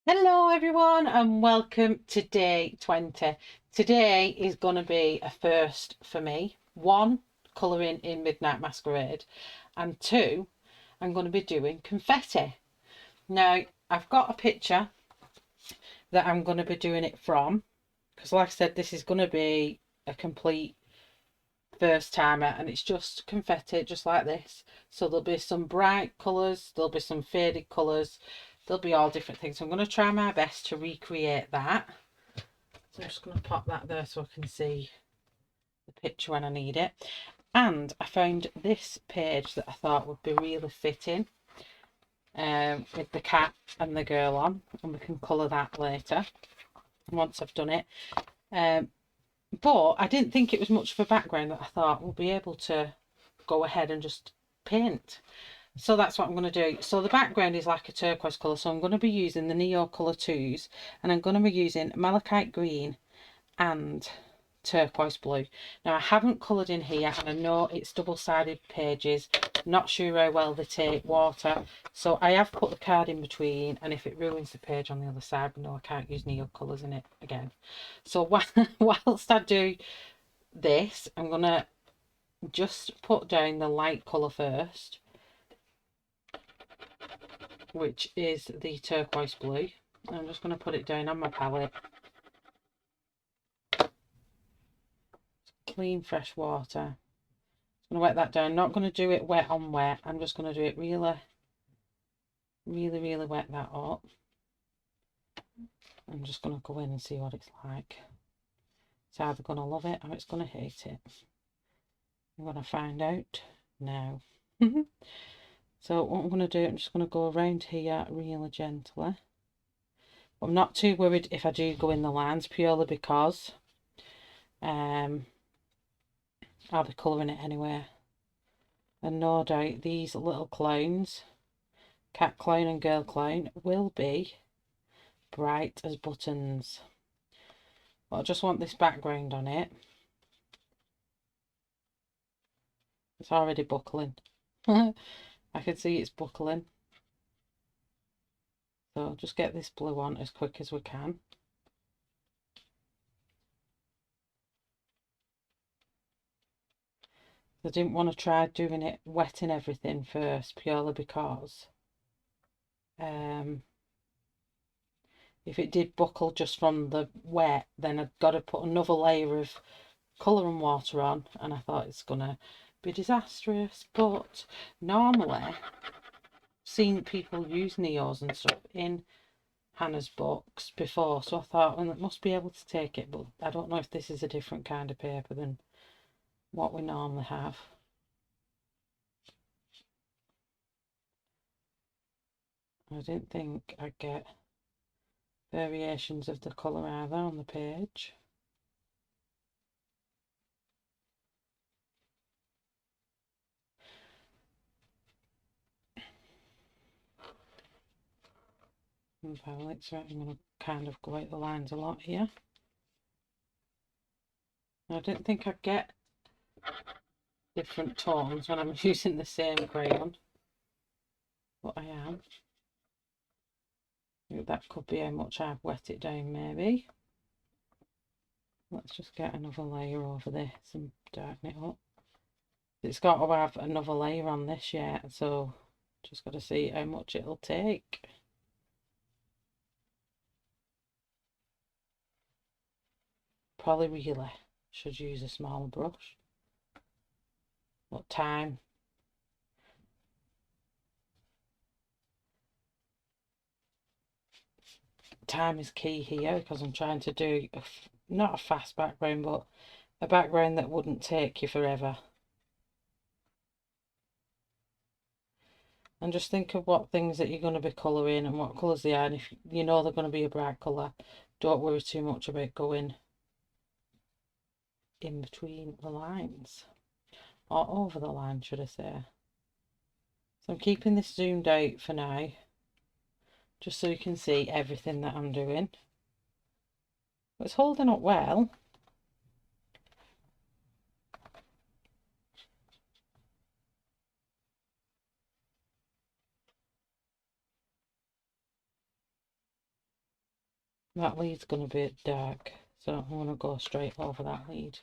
Hello everyone and welcome to day 20. Today is going to be a first for me. One, colouring in Midnight Masquerade, and two, I'm going to be doing confetti. Now I've got a picture that I'm going to be doing it from, because like I said, this is going to be a complete first timer and it's just confetti just like this. So there'll be some bright colours, there'll be some faded colours, there'll be all different things. So I'm going to try my best to recreate that. So I'm just going to pop that there so I can see the picture when I need it. And I found this page that I thought would be really fitting, with the cat and the girl on, and we can colour that later once I've done it. But I didn't think it was much of a background that I thought we'll be able to go ahead and just paint. So that's what I'm going to do. So the background is like a turquoise colour, so I'm going to be using the NEOCOLOUR 2s, and I'm going to be using malachite green and turquoise blue. Now I haven't coloured in here, and I know it's double-sided pages, not sure how well they take water, so I have put the card in between, and if it ruins the page on the other side, no, I can't use NEOCOLOURs in it again. So whilst I do this, I'm going to just put down the light colour first, which is the turquoise blue. I'm just going to put it down on my palette. Clean fresh water. I'm going to wet that down. Not going to do it wet on wet. I'm just going to do it really wet that up. I'm just going to go in and see what it's like. It's either going to love it or it's going to hate it. I'm going to find out now. So what I'm going to do, I'm just going to go around here really gently. I'm not too worried if I do go in the lines, purely because I'll be colouring it anyway. And no doubt these little clowns, cat clown and girl clown, will be bright as buttons. But I just want this background on it. It's already buckling. I can see it's buckling. So just get this blue on as quick as we can. I didn't want to try doing it wetting everything first, purely because if it did buckle just from the wet, then I've got to put another layer of colour and water on, and I thought it's gonna be disastrous. But normally I've seen people use Neos and stuff in Hannah's books before, so I thought, well, it must be able to take it, but I don't know if this is a different kind of paper than what we normally have. I didn't think I'd get variations of the colour either on the page. And violets, right, I'm going to kind of go out the lines a lot here. I didn't think I'd get different tones when I'm using the same crayon, but I am. That could be how much I've wet it down, maybe. Let's just get another layer over this and darken it up. It's got to have another layer on this yet, so just got to see how much it'll take. Probably really should use a smaller brush, but time is key here, because I'm trying to do not a fast background, but a background that wouldn't take you forever. And just think of what things that you're going to be colouring and what colours they are, and if you know they're going to be a bright colour, don't worry too much about going in between the lines, or over the line should I say. So I'm keeping this zoomed out for now, just so you can see everything that I'm doing. But it's holding up well. That lead's going to be dark, so I'm going to go straight over that lead.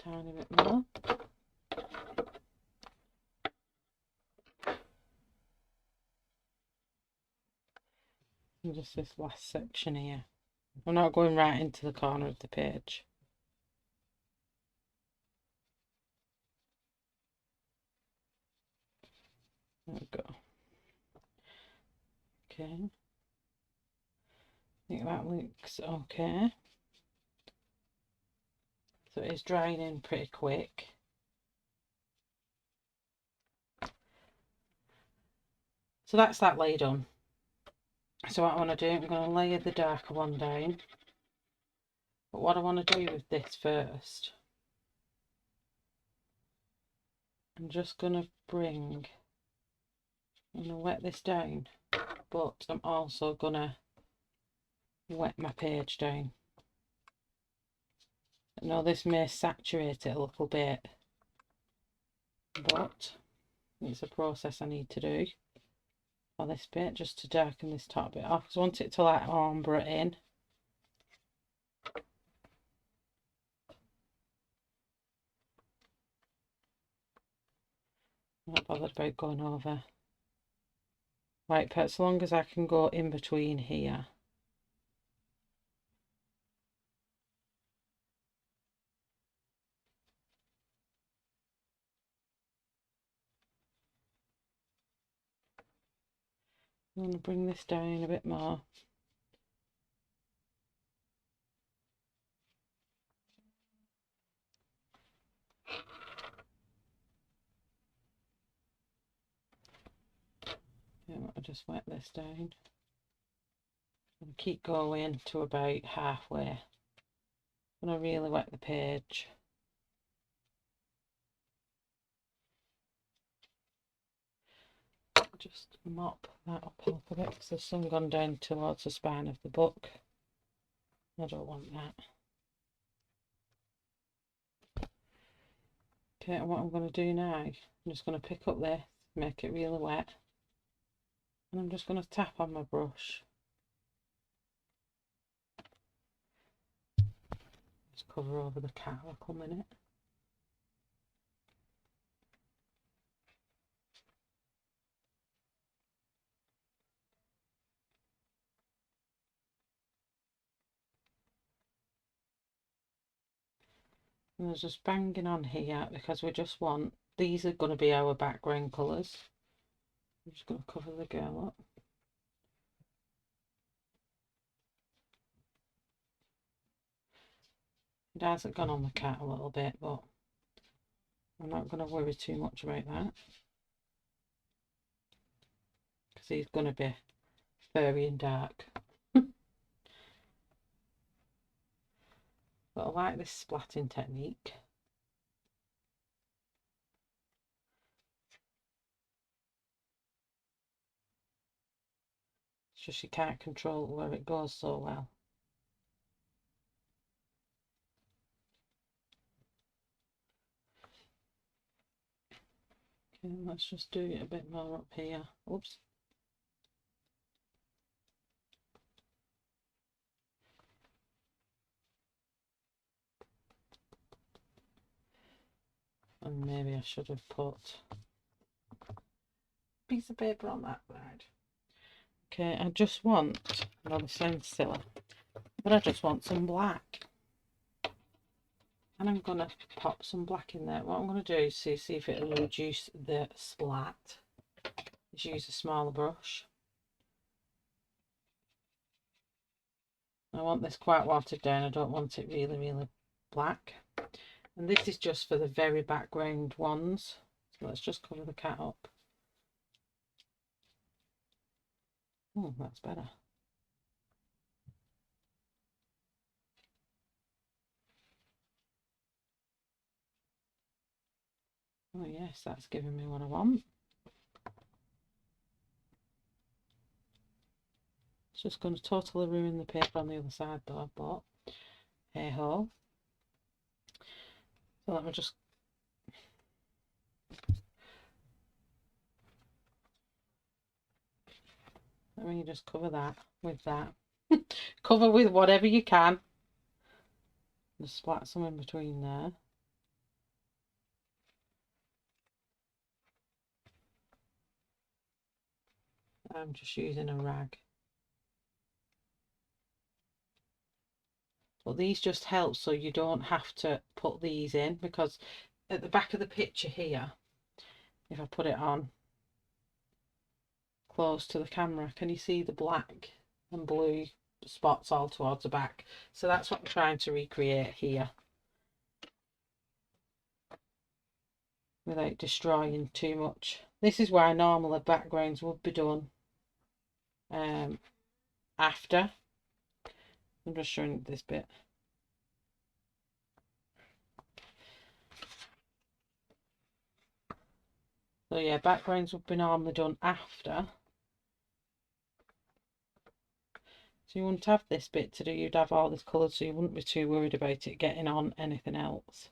Tiny bit more. And just this last section here. I'm not going right into the corner of the page. There we go. Okay. I think that looks okay. So it's drying in pretty quick. So that's that lay done. So what I want to do, I'm going to layer the darker one down. But what I want to do with this first, I'm just going to I'm going to wet this down, but I'm also going to wet my page down. I know this may saturate it a little bit, but it's a process I need to do for this bit, just to darken this top bit off, because I want it to like ombre in. I'm not bothered about going over white part, as long as I can go in between here. I'm going to bring this down a bit more. Yeah, I'll just wet this down and keep going to about halfway. I'm going to really wet the page. Just mop that up a little bit because there's some gone down towards the spine of the book. I don't want that. Okay, and what I'm going to do now, I'm just going to pick up this, make it really wet, and I'm just going to tap on my brush. Just cover over the cat for a couple minutes. And I was just banging on here because we just want, these are going to be our background colours. I'm just going to cover the girl up. It hasn't gone on the cat a little bit, but I'm not going to worry too much about that, because he's going to be furry and dark. But I like this splatting technique. It's just you can't control where it goes so well. Okay, let's just do it a bit more up here. Oops. And maybe I should have put a piece of paper on that side. Okay, I just want, I know this sounds silly, but I just want some black. And I'm going to pop some black in there. What I'm going to do is see if it will reduce the splat. Is use a smaller brush. I want this quite watered down. I don't want it really, really black. And this is just for the very background ones. So let's just cover the cat up. Oh, that's better. Oh yes, that's giving me what I want. It's just going to totally ruin the paper on the other side though, but hey ho. So let me just just cover that with that. Cover with whatever you can. Just splat some in between there. I'm just using a rag. But these just help so you don't have to put these in, because at the back of the picture here, if I put it on close to the camera, can you see the black and blue spots all towards the back? So that's what I'm trying to recreate here, without destroying too much. This is why normally backgrounds would be done after. I'm just showing this bit. So yeah, backgrounds would be normally done after. So you wouldn't have this bit to do, you'd have all this coloured, so you wouldn't be too worried about it getting on anything else.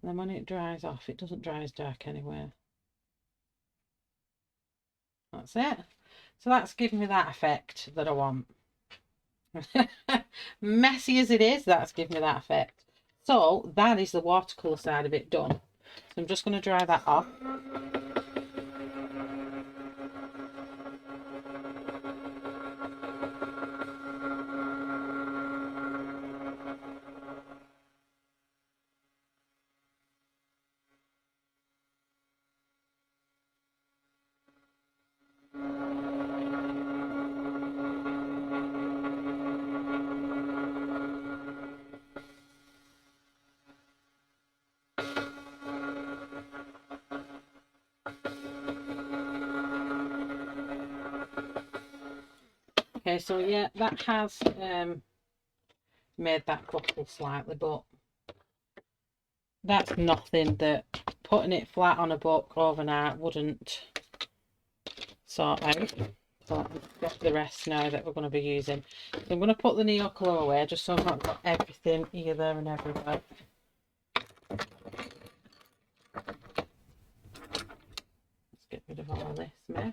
And then when it dries off, it doesn't dry as dark anyway. That's it. So that's giving me that effect that I want. Messy as it is, that's giving me that effect. So that is the watercolour side of it done. So I'm just going to dry that off. Okay, so yeah, that has made that buckle slightly, but that's nothing that putting it flat on a book overnight wouldn't sort out. So I've got the rest now that we're going to be using. So I'm going to put the NEOCOLOUR away just so I've not got everything here, there and everywhere. Let's get rid of all of this mess.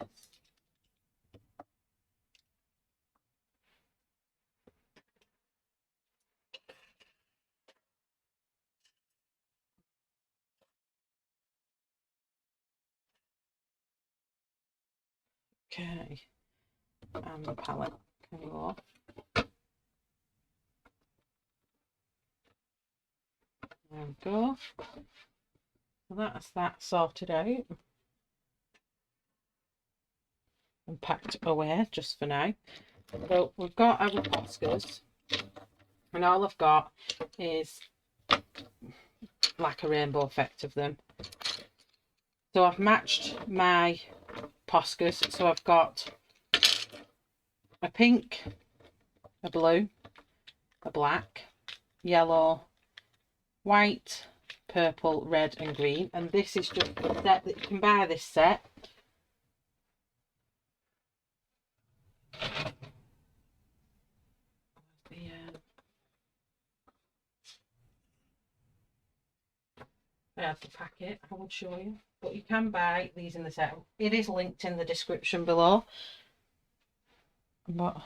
Okay, and the palette can go off. There we go. So that's that sorted out and packed away just for now. So we've got our POSCAs, and all I've got is like a rainbow effect of them. So I've matched my POSCAs. So I've got a pink, a blue, a black, yellow, white, purple, red and green. And this is just a set that you can buy this set. I have the packet, I would show you, but you can buy these in the set. It is linked in the description below, but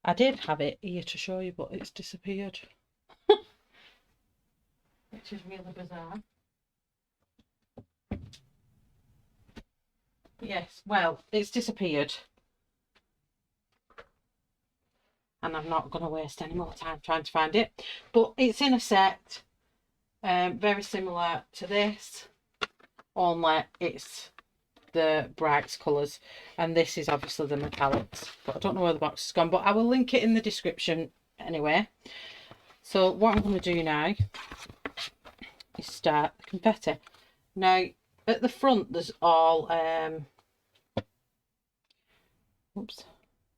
I did have it here to show you, but it's disappeared. Which is really bizarre. Yes, well, it's disappeared. And I'm not going to waste any more time trying to find it. But it's in a set, very similar to this, only it's the bright colours. And this is obviously the metallics. But I don't know where the box has gone, but I will link it in the description anyway. So what I'm going to do now is start the confetti. Now at the front there's all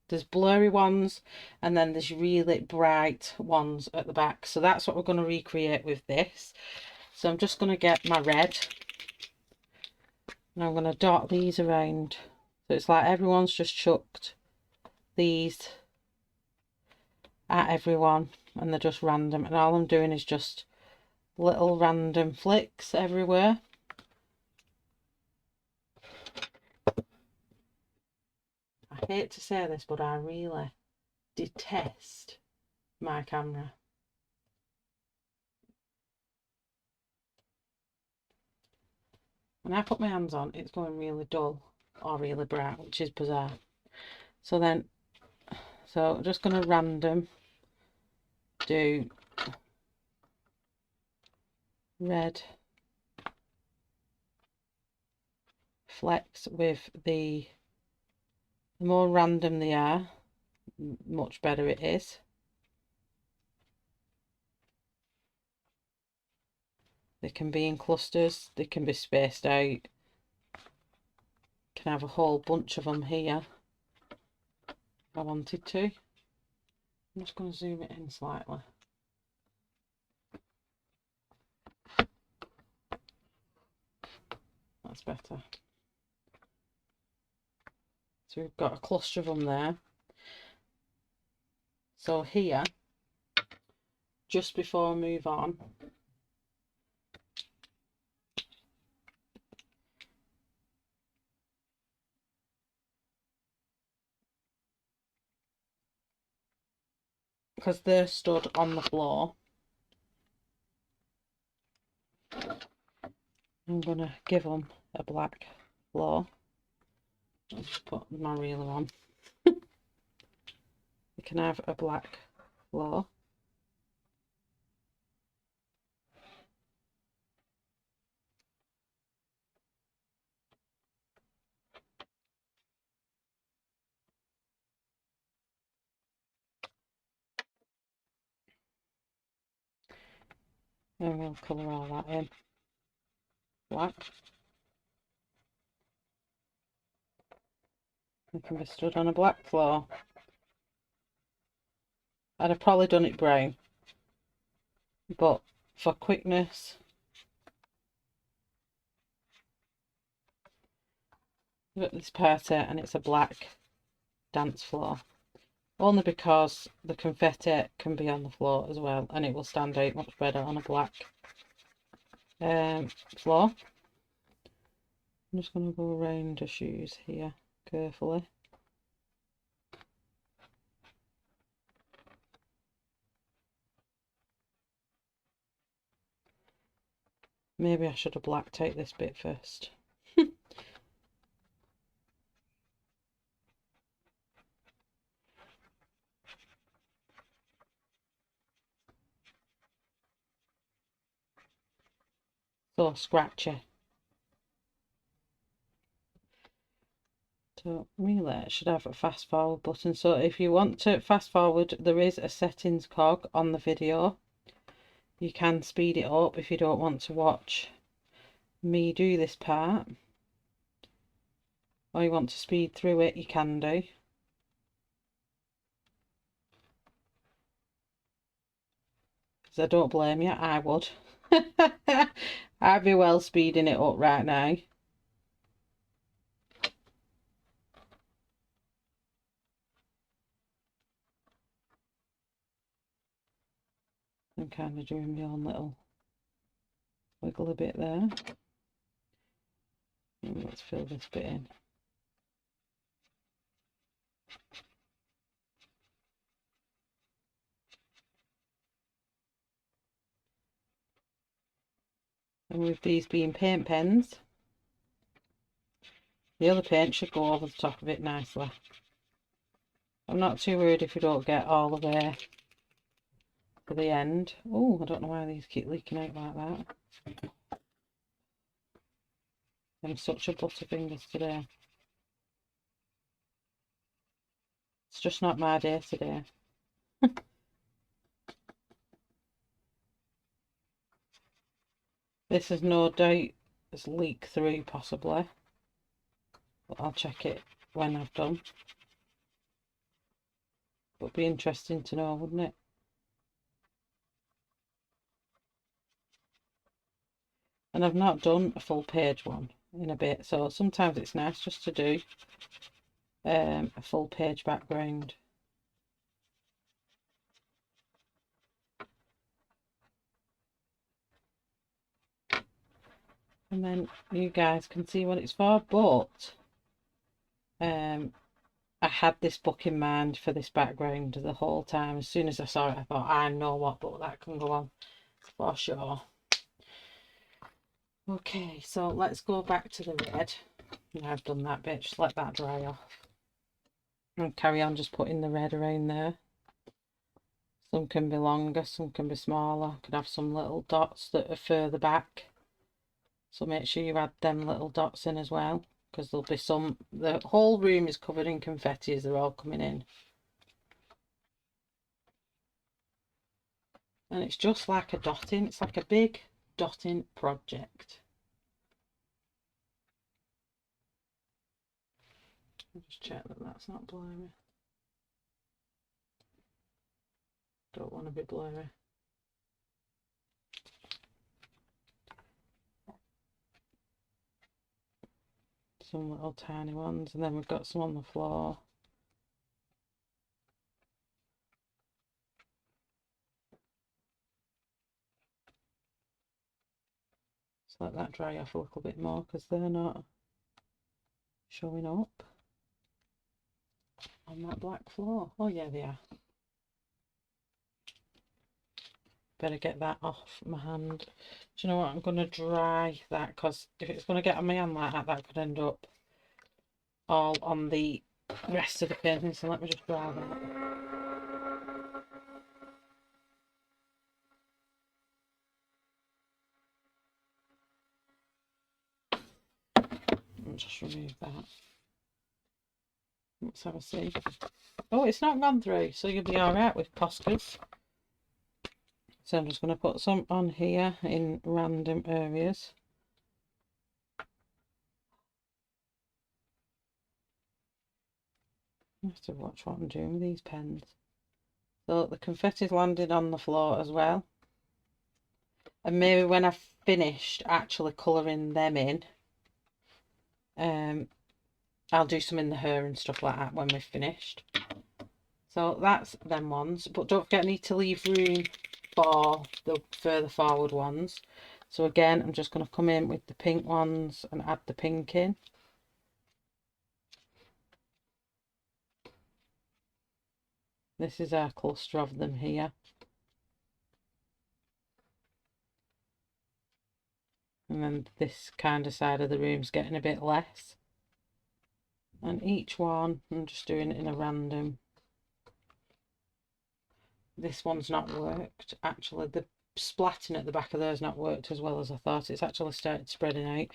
there's blurry ones and then there's really bright ones at the back, so that's what we're going to recreate with this. So I'm just going to get my red and I'm going to dot these around. So it's like everyone's just chucked these at everyone and they're just random, and all I'm doing is just little random flicks everywhere. I hate to say this, but I really detest my camera. When I put my hands on, it's going really dull or really bright, which is bizarre. So I'm just going to random do red flecks with the more random they are, much better it is. They can be in clusters, they can be spaced out. You can have a whole bunch of them here if I wanted to. I'm just going to zoom it in slightly. That's better. So we've got a cluster of them there. So here, just before I move on, because they're stood on the floor, I'm going to give them a black floor. I'll just put my reeler on. You can have a black floor. And we'll colour all that in black. It can be stood on a black floor. I'd have probably done it brown, but for quickness, look at this party and it's a black dance floor. Only because the confetti can be on the floor as well, and it will stand out much better on a black floor. I'm just going to go around the shoes here carefully. Maybe I should have blacked out this bit first. So scratchy. So really it should have a fast forward button. So if you want to fast forward, there is a settings cog on the video. You can speed it up if you don't want to watch me do this part. Or you want to speed through it, you can do. Because I don't blame you, I would. I'd be well speeding it up right now. I'm kind of doing my own little wiggle a bit there. And let's fill this bit in. And with these being paint pens, the other paint should go over the top of it nicely. I'm not too worried if you don't get all the way to the end. Oh, I don't know why these keep leaking out like that. I'm such a butterfingers today. It's just not my day today. This is no doubt has leaked through possibly, but I'll check it when I've done. But it'd be interesting to know, wouldn't it? and I've not done a full page one in a bit, so sometimes it's nice just to do a full page background. And then you guys can see what it's for, but I had this book in mind for this background the whole time. As soon as I saw it, I thought, I know what book that can go on for sure. Okay, so let's go back to the red. Now I've done that bit, just let that dry off. And carry on just putting the red around there. Some can be longer, some can be smaller. Could have some little dots that are further back. So make sure you add them little dots in as well, because there'll be some, the whole room is covered in confetti as they're all coming in. And it's just like a dotting, it's like a big dotting project. I'll just check that that's not blurry. Don't want to be blurry. Some little tiny ones, and then we've got some on the floor. Just let that dry off a little bit more because they're not showing up on that black floor. Oh yeah, they are. Better get that off my hand. Do you know what? I'm going to dry that, because if it's going to get on my hand like that, that could end up all on the rest of the painting. So let me just dry that. I'll just remove that. Let's have a see. Oh, it's not gone through, so you'll be alright with POSCAs. So I'm just going to put some on here in random areas. I have to watch what I'm doing with these pens. So the confetti's landed on the floor as well. And maybe when I've finished actually colouring them in, I'll do some in the hair and stuff like that when we've finished. So that's them ones. But don't forget, I need to leave room for the further forward ones. So again, I'm just going to come in with the pink ones and add the pink in. This is our cluster of them here. And then this kind of side of the room's getting a bit less. And each one, I'm just doing it in a random. This one's not worked. Actually, the splatting at the back of there's not worked as well as I thought. It's actually started spreading out.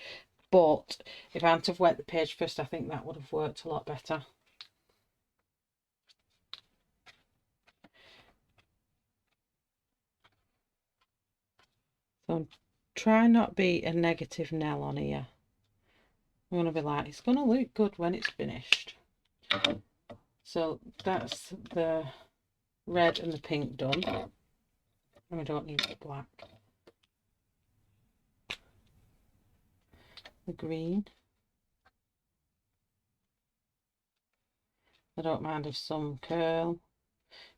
But if I hadn't have wet the page first, I think that would have worked a lot better. So try not be a negative Nell on here. I'm going to be like, it's going to look good when it's finished. So that's the red and the pink done. And we don't need the black. The green. I don't mind if some curl.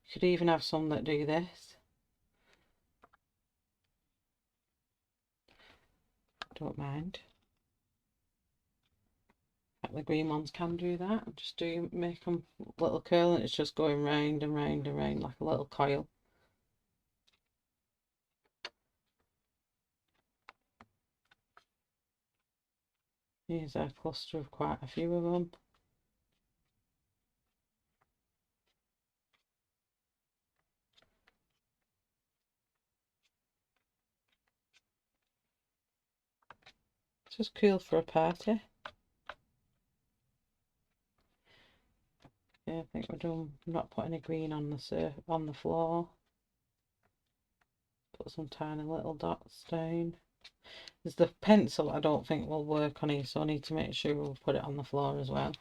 You could even have some that do this. Don't mind. The green ones can do that. Just do make them little curl, and it's just going round and round and round like a little coil. Here's a cluster of quite a few of them. It's just cool for a party. Yeah, I think we're done. I'm not putting a green on the floor. Put some tiny little dots down. There's the pencil I don't think will work on here, so I need to make sure we'll put it on the floor as well.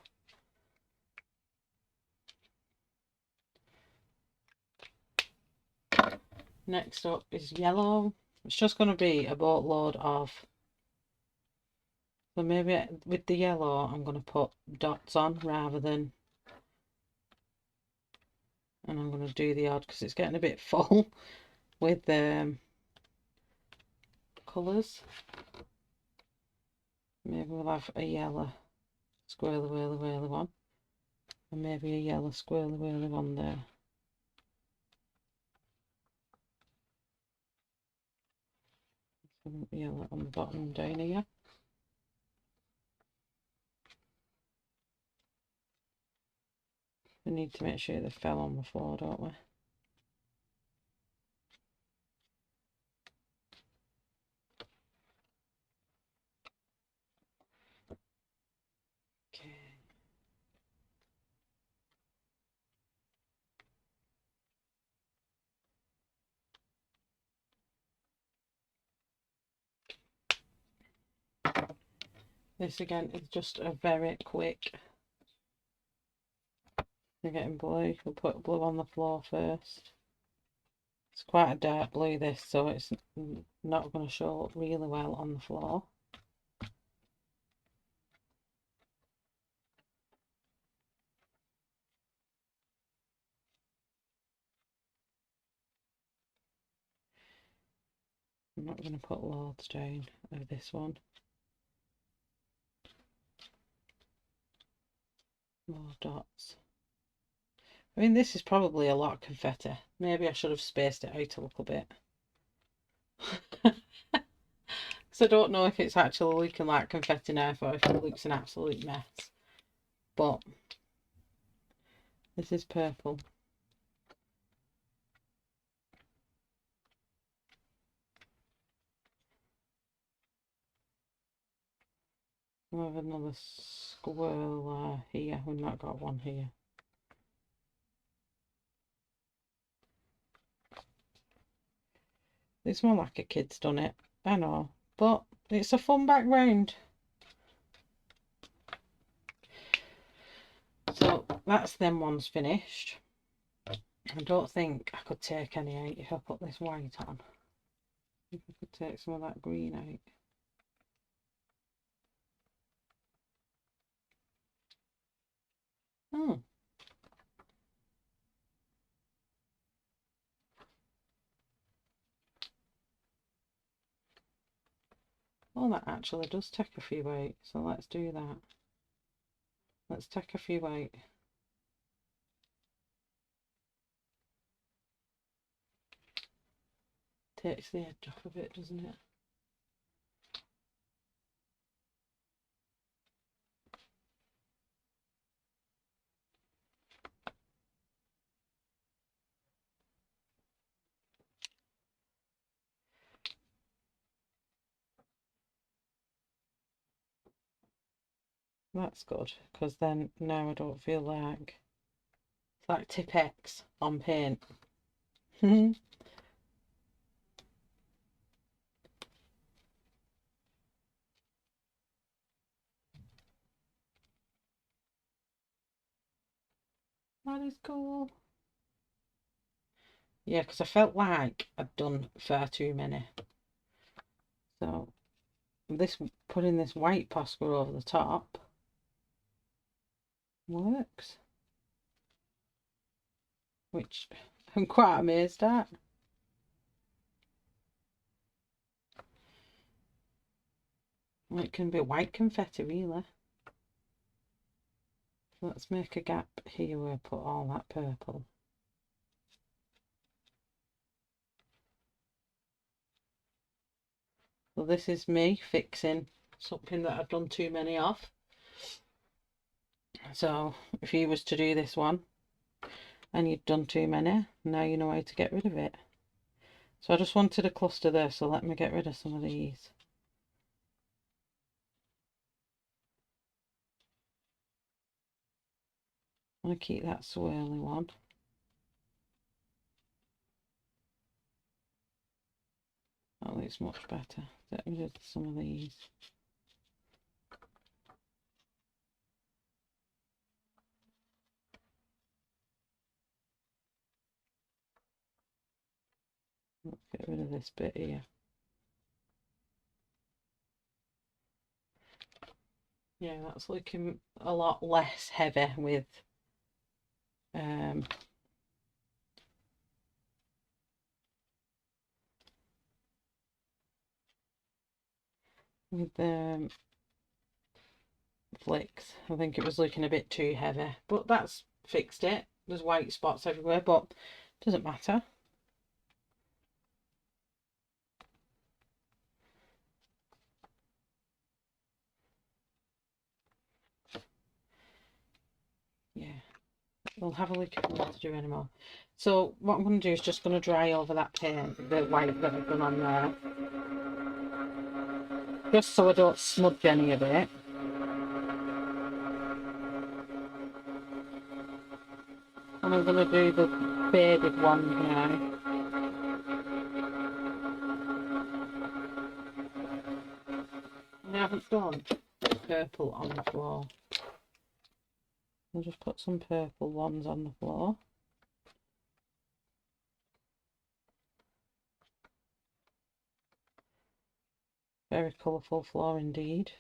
Next up is yellow. It's just going to be a boatload of So maybe with the yellow I'm going to put dots on rather than, and I'm going to do the odd because it's getting a bit full with colours. Maybe we'll have a yellow squirrely whirly whirly one, and maybe a yellow squirrely whirly one there. Some yellow on the bottom down here. We need to make sure they fell on the floor, don't we? Okay. This again is just a very quick. We're getting blue. We'll put blue on the floor first. It's quite a dark blue this, so it's not going to show up really well on the floor. I'm not going to put loads down of this one. More dots. I mean, this is probably a lot of confetti. Maybe I should have spaced it out a little bit. So I don't know if it's actually looking like confetti now or if it looks an absolute mess. But this is purple. We'll have another squirrel here. We've not got one here. It's more like a kid's done it, I know, but it's a fun background. So that's them ones finished. I don't think I could take any out if I put this white on. If I could take some of that green out. Oh. Well, that actually does take a few out, so let's do that. Let's take a few out. Takes the edge off of it, doesn't it? That's good, because then now I don't feel like it's like tip X on paint. That is cool. Yeah, because I felt like I'd done far too many. So this, putting this white POSCA over the top works, which I'm quite amazed at. Well, it can be white confetti really. So let's make a gap here where I put all that purple. So this is me fixing something that I've done too many of. So if you was to do this one and you'd done too many, now you know how to get rid of it. So I just wanted a cluster there, so let me get rid of some of these. I'm going to keep that swirly one. That looks much better. Get rid of some of these. Let's get rid of this bit here. Yeah, that's looking a lot less heavy with flicks. I think it was looking a bit too heavy, but that's fixed it. There's white spots everywhere, but it doesn't matter. Yeah, we'll have a look if we want to do any more. So what I'm going to do is just going to dry over that paint, the white that I've done on there, just so I don't smudge any of it. And I'm going to do the faded one now. I haven't done purple on the floor. I'll just put some purple ones on the floor. Very colourful floor indeed.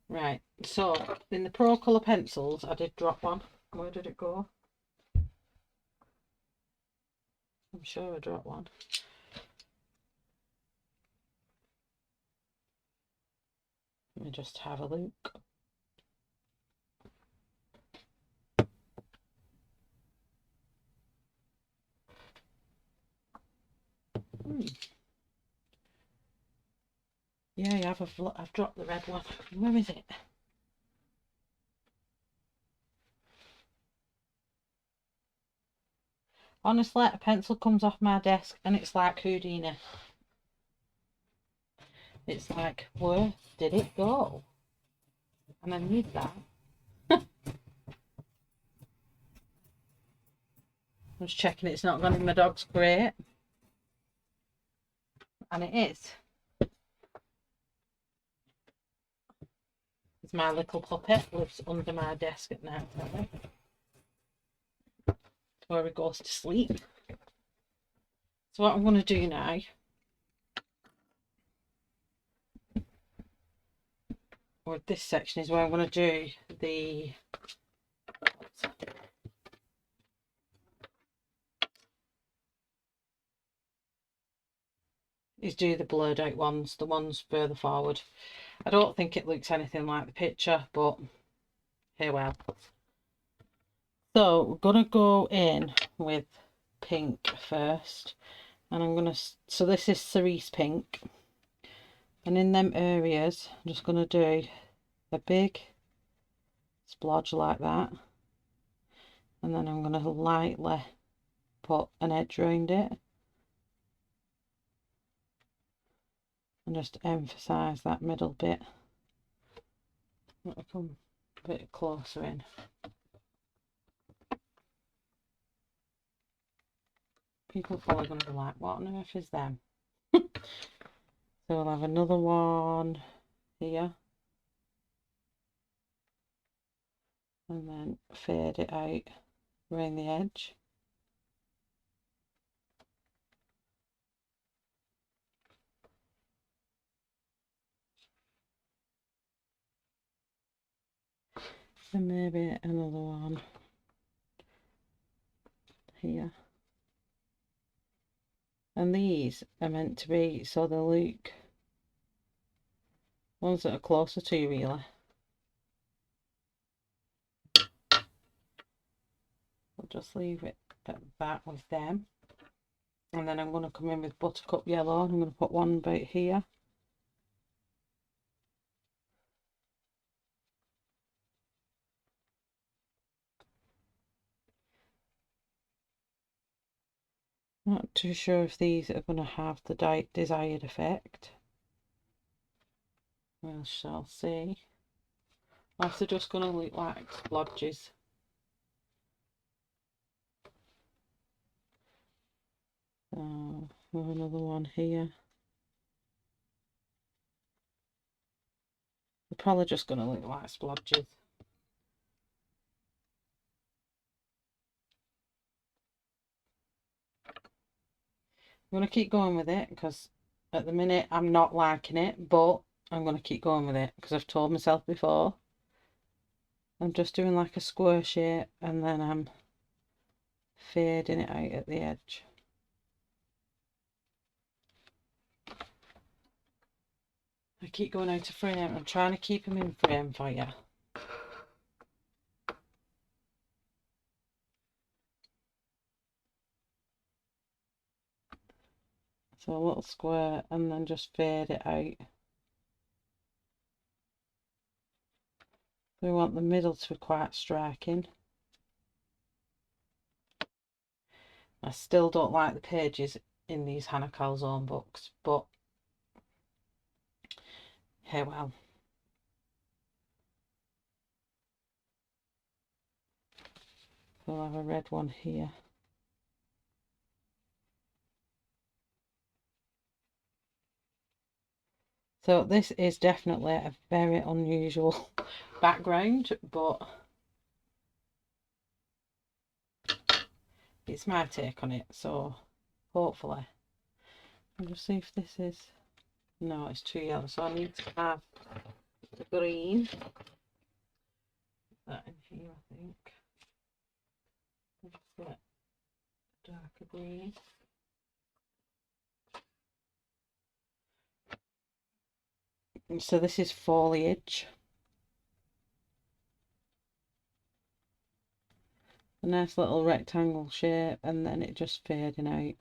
Right, so in the ProColour pencils I did drop one. Where did it go? I'm sure I dropped one. Let me just have a look. Yeah, I've dropped the red one. Where is it? Honestly, a pencil comes off my desk and it's like Houdini. It's like, where did it go? And I need that. I'm just checking it's not gone in my dog's crate. And it is. It's my little puppet, lives under my desk at night time. It's where he goes to sleep. So what I'm going to do now, or this section, is where I'm going to do the blurred out ones, the ones further forward. I don't think it looks anything like the picture, but here we are. So we're going to go in with pink first, and I'm going to, so this is cerise pink, and in them areas I'm just going to do a big splodge like that, and then I'm going to lightly put an edge around it and just emphasize that middle bit. I'll come a bit closer in. People are probably going to be like, what on earth is them? So we'll have another one here, and then fade it out around the edge. And maybe another one here. And these are meant to be so they look ones that are closer to you, really. I'll just leave it at that with them. And then I'm going to come in with buttercup yellow, and I'm going to put one about here. Not too sure if these are going to have the desired effect. We shall see. Or if they're just going to look like splodges. So, we have another one here. They're probably just going to look like splodges. I'm going to keep going with it because At the minute, I'm not liking it, but I'm going to keep going with it because I've told myself before. I'm just doing like a square shape and then I'm fading it out at the edge. I keep going out of frame. I'm trying to keep them in frame for you. So a little square and then just fade it out. We want the middle to be quite striking. I still don't like the pages in these Hannah KARLZON books, but hey well. We'll have a red one here. So this is definitely a very unusual background, but it's my take on it, so hopefully. I'll just see if this is... No, it's too yellow, so I need to have the green. That in here, I think. Just get darker green. So this is foliage. A nice little rectangle shape and then it just fading out.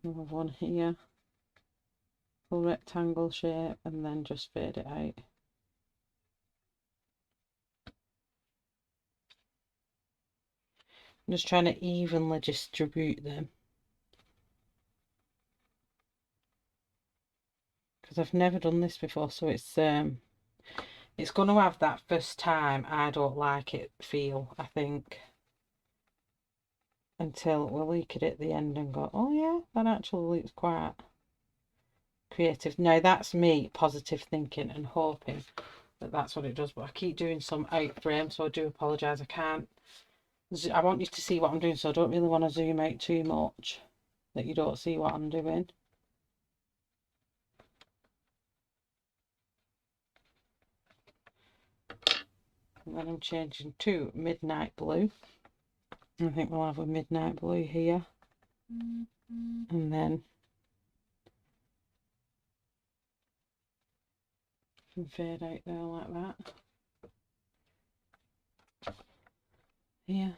Another one here. Full rectangle shape and then just fade it out. I'm just trying to evenly distribute them. Because I've never done this before, so it's going to have that first time I don't like it feel, I think, until we'll look at it at the end and go, oh yeah, that actually looks quite creative. Now that's me positive thinking and hoping that that's what it does, but I keep doing some out frame, so I do apologise. I want you to see what I'm doing, so I don't really want to zoom out too much that you don't see what I'm doing. And then I'm changing to midnight blue. I think we'll have a midnight blue here. And then fade out there like that. Here.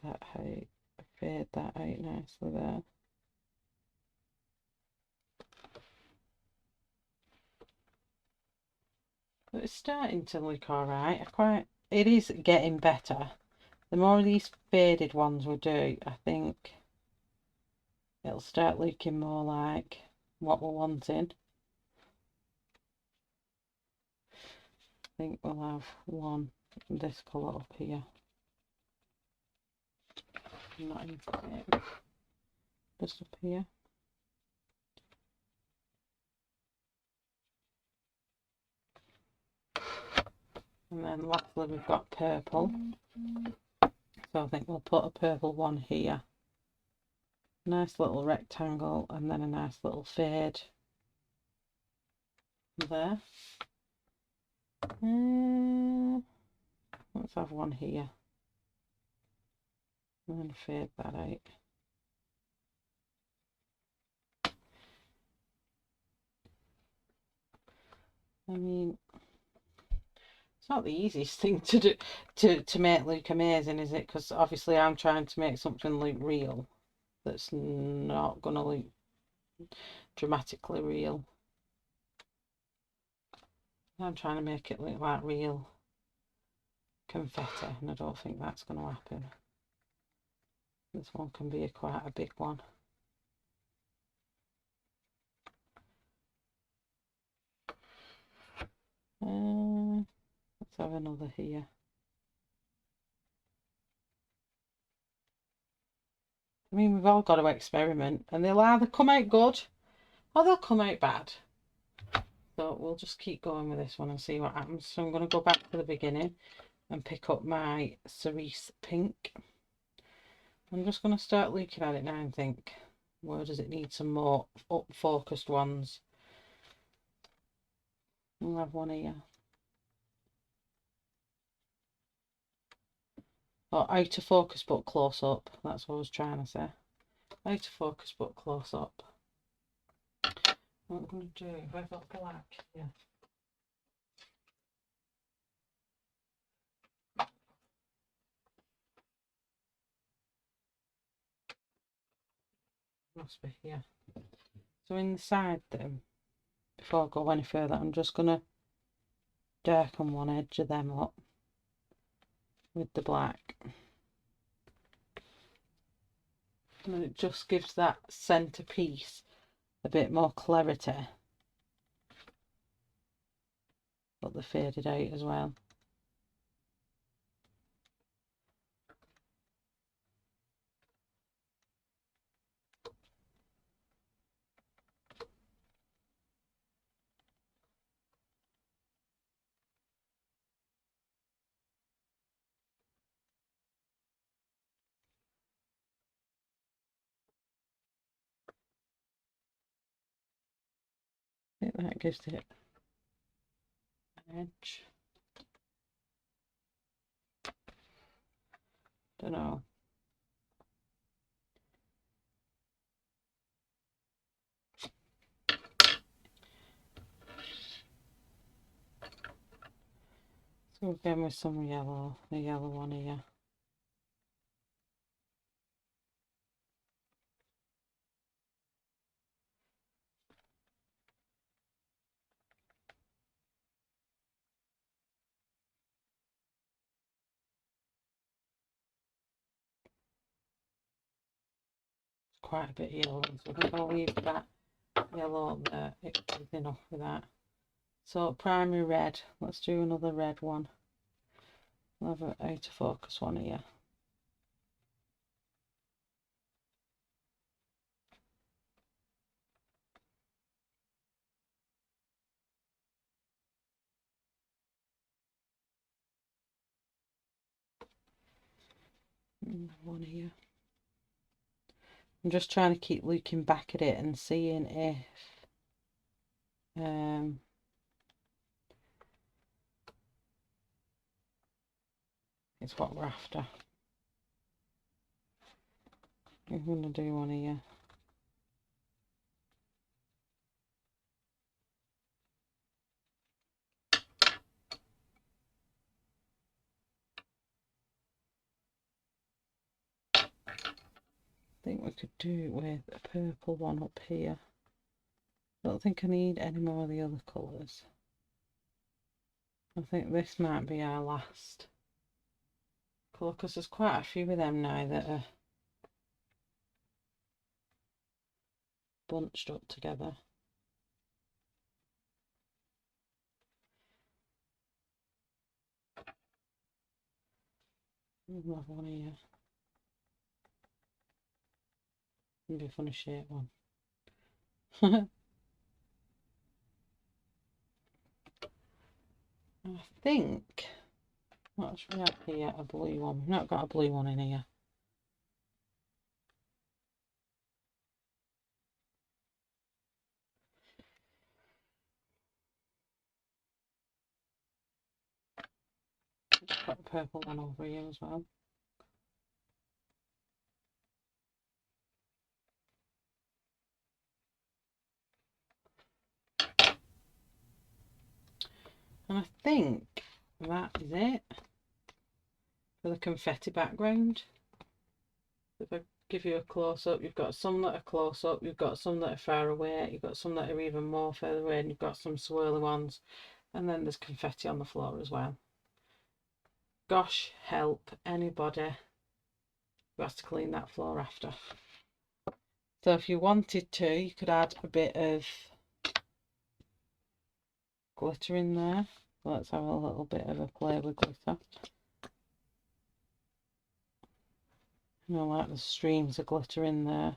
That height, fade that out nicely there. But it's starting to look alright. It is getting better. The more of these faded ones we do, I think it'll start looking more like what we're wanting. I think we'll have one this colour up here. Not in frame, just up here. And then lastly we've got purple. So I think we'll put a purple one here. Nice little rectangle and then a nice little fade there. Let's have one here. And then fade that out. I mean, it's not the easiest thing to do to make look amazing, is it? Because obviously I'm trying to make something look real that's not gonna look dramatically real. I'm trying to make it look like real confetti, and I don't think that's going to happen. This one can be quite a big one. Let's have another here. I mean, we've all got to experiment, and they'll either come out good or they'll come out bad. So we'll just keep going with this one and see what happens. So I'm going to go back to the beginning and pick up my cerise pink. I'm just going to start looking at it now and think, where does it need some more up focused ones? We'll have one here. Or out of focus but close up. That's what I was trying to say. Out of focus but close up. What I'm going to do, if I've got black, yeah. Must be, yeah. So inside them, before I go any further, I'm just going to darken one edge of them up with the black. And it just gives that centre piece a bit more clarity. But they're faded out as well. I think that gives it an edge. Don't know. So again with some yellow, the yellow one here. Quite a bit of yellow, so I think I'll leave that yellow there. It's enough for that. So primary red, let's do another red one. I'll have an out of focus one here. One here. I'm just trying to keep looking back at it and seeing if it's what we're after. I'm going to do one here. I think we could do it with a purple one up here. I don't think I need any more of the other colours. I think this might be our last colour, because there's quite a few of them now that are bunched up together. We'll have one here. Maybe a funny shape one. I think, what should we have here? A blue one. We've not got a blue one in here. Got a purple one over here as well. And I think that is it for the confetti background. If I give you a close-up, you've got some that are close-up, you've got some that are far away, you've got some that are even more further away, and you've got some swirly ones, and then there's confetti on the floor as well. Gosh help anybody who has to clean that floor after. So if you wanted to, you could add a bit of glitter in there. Let's have a little bit of a play with glitter. And I like the streams of glitter in there.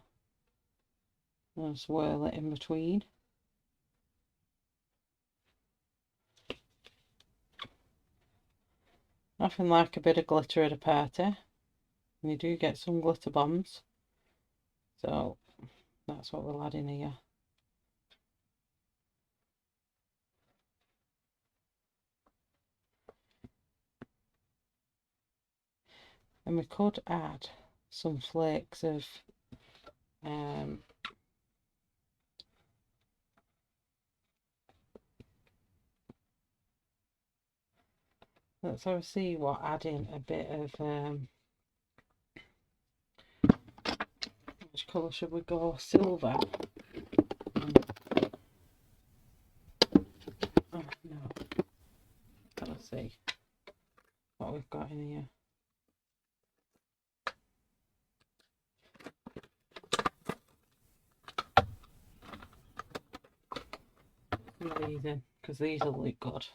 And swirl it in between. Nothing like a bit of glitter at a party. And you do get some glitter bombs. So that's what we'll add in here. And we could add some flakes of let's have a see what adding a bit of which colour should we go? Silver. Oh no. Let's see what we've got in here. These in because these will look good.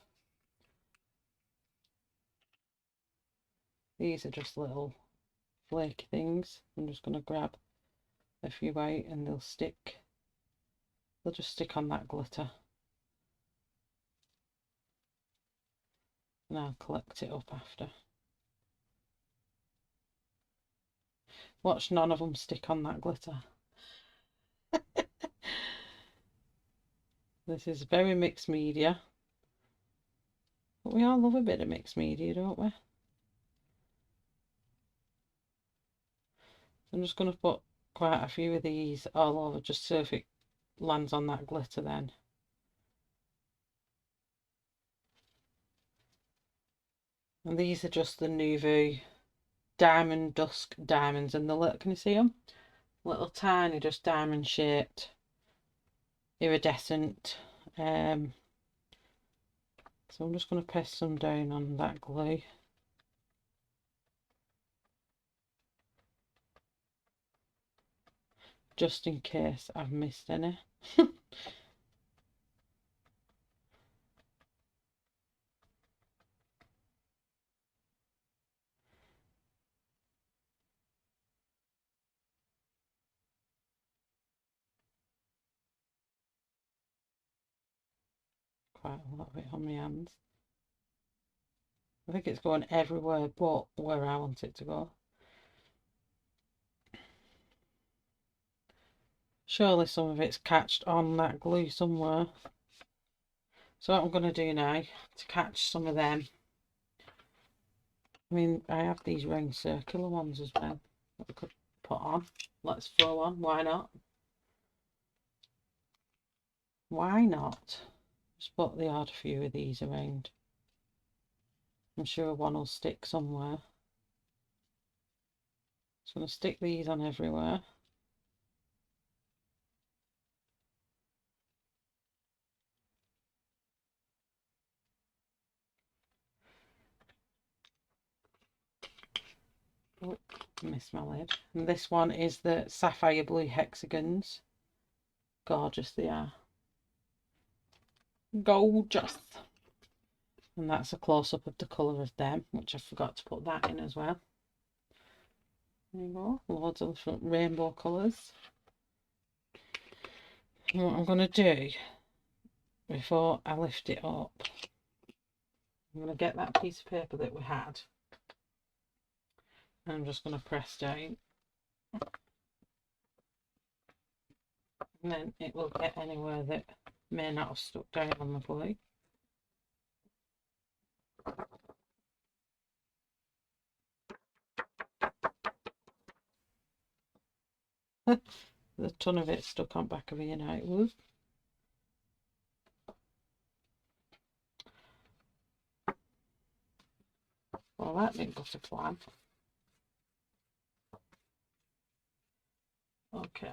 These are just little flaky things. I'm just going to grab a few out and they'll stick. They'll just stick on that glitter. And I'll collect it up after. Watch none of them stick on that glitter. This is very mixed media. But we all love a bit of mixed media, don't we? So I'm just going to put quite a few of these all over just so if it lands on that glitter then. And these are just the Nouveau Diamond Dusk Diamonds, and the little, can you see them? Little tiny, just diamond shaped, iridescent. So I'm just going to press some down on that glue. Just in case I've missed any. Quite a lot of it on my hands. I think it's going everywhere but where I want it to go. Surely some of it's catched on that glue somewhere. So what I'm going to do now to catch some of them, I mean, I have these round circular ones as well that we could put on. Let's throw on, why not? Why not? Just put the odd few of these around. I'm sure one will stick somewhere. Just going to stick these on everywhere. Oh, missed my lid. And this one is the sapphire blue hexagons. Gorgeous they are. Gorgeous. And that's a close-up of the colour of them, which I forgot to put that in as well. There you go, loads of different rainbow colours. And what I'm going to do, before I lift it up, I'm going to get that piece of paper that we had. And I'm just going to press down. And then it will get anywhere that may not have stuck down on the glue. There's a ton of it stuck on back of here now. It was. Well, that didn't go to plan. Okay.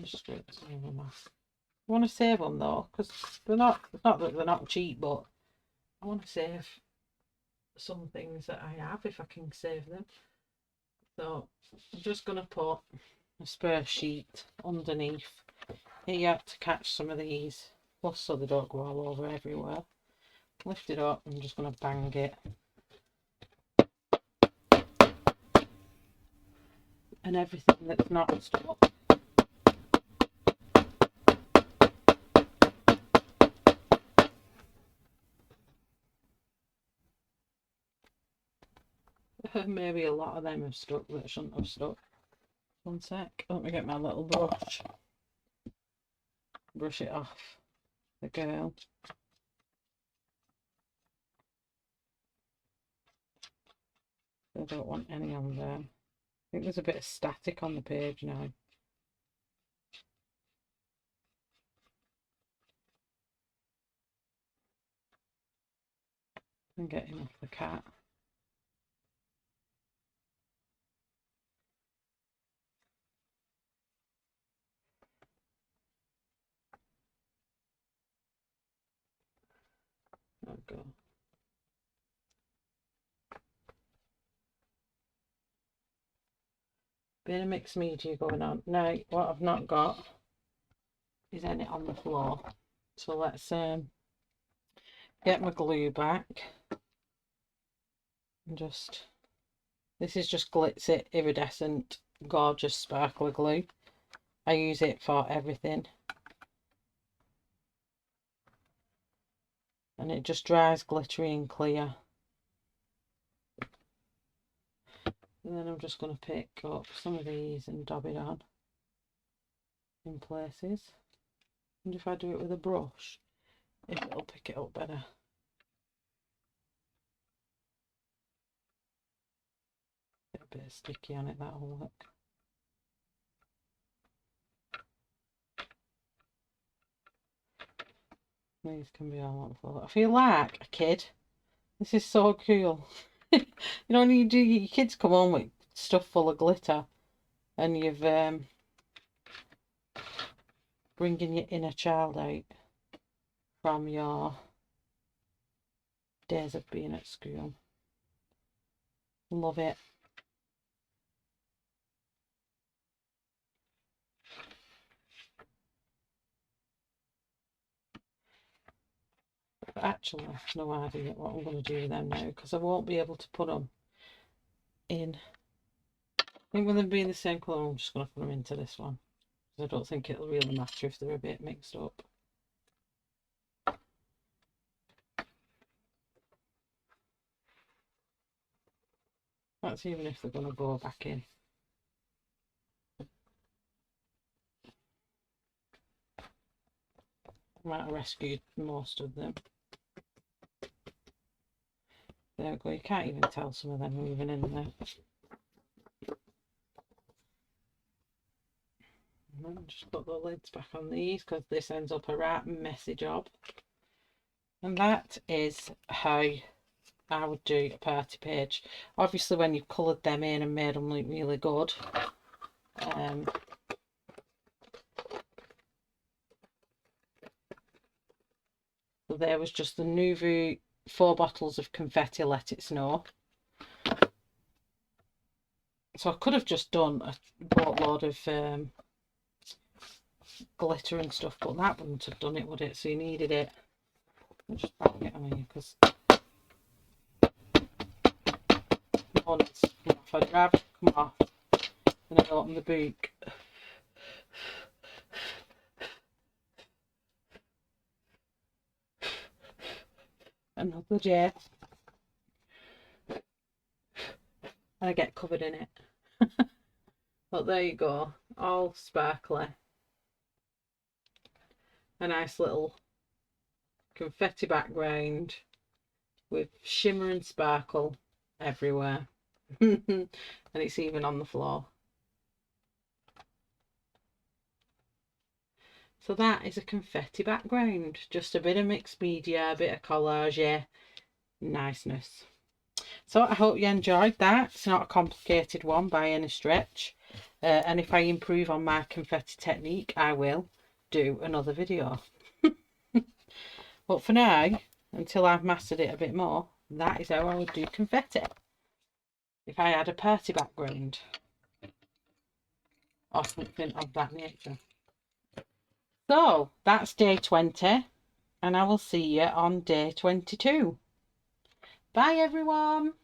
Just do it. I want to save them though, because they're not. It's not that they're not cheap, but I want to save some things that I have if I can save them. So I'm just going to put a spare sheet underneath here to catch some of these, plus so they don't go all over everywhere. Lift it up, I'm just going to bang it. and everything that's not stuck. Maybe a lot of them have stuck that shouldn't have stuck. One sec, let me get my little brush. Brush it off the girl. I don't want any on there. I think there's a bit of static on the page now. I'm getting off the cat. There we go. Bit of mixed media going on. Now, what I've not got is any on the floor. So let's get my glue back. And just, this is just Glitz It Iridescent Gorgeous Sparkler Glue. I use it for everything. And it just dries glittery and clear. And then I'm just going to pick up some of these and dab it on in places. And if I do it with a brush, it'll pick it up better. Get a bit of sticky on it, that'll work. These can be all on the floor. I feel like a kid. This is so cool. You know, when you do, your kids come home with stuff full of glitter and you've bringing your inner child out from your days of being at school. Love it. But actually, I have no idea what I'm going to do with them now, because I won't be able to put them in. I think with them being the same colour, I'm just going to put them into this one. I don't think it'll really matter if they're a bit mixed up. That's even if they're going to go back in. I might have rescued most of them. There we go, you can't even tell some of them are even in there. And then just put the lids back on these, because this ends up a right messy job. And that is how I would do a party page. Obviously when you've coloured them in and made them look really good, so there was just the Nouveau 4 bottles of confetti Let It Snow. So I could have just done a boatload of glitter and stuff, but that wouldn't have done it, would it? So you needed it. I'll just bang it on here, because if I'd rather come off and I open the book. Another day. And I get covered in it. But there you go, all sparkly. A nice little confetti background with shimmer and sparkle everywhere. And it's even on the floor. So that is a confetti background. Just a bit of mixed media, a bit of collage, yeah. Niceness. So I hope you enjoyed that. It's not a complicated one by any stretch. And if I improve on my confetti technique, I will do another video. But for now, until I've mastered it a bit more, that is how I would do confetti if I had a party background or something of that nature. So that's day 20, and I will see you on day 22. Bye everyone.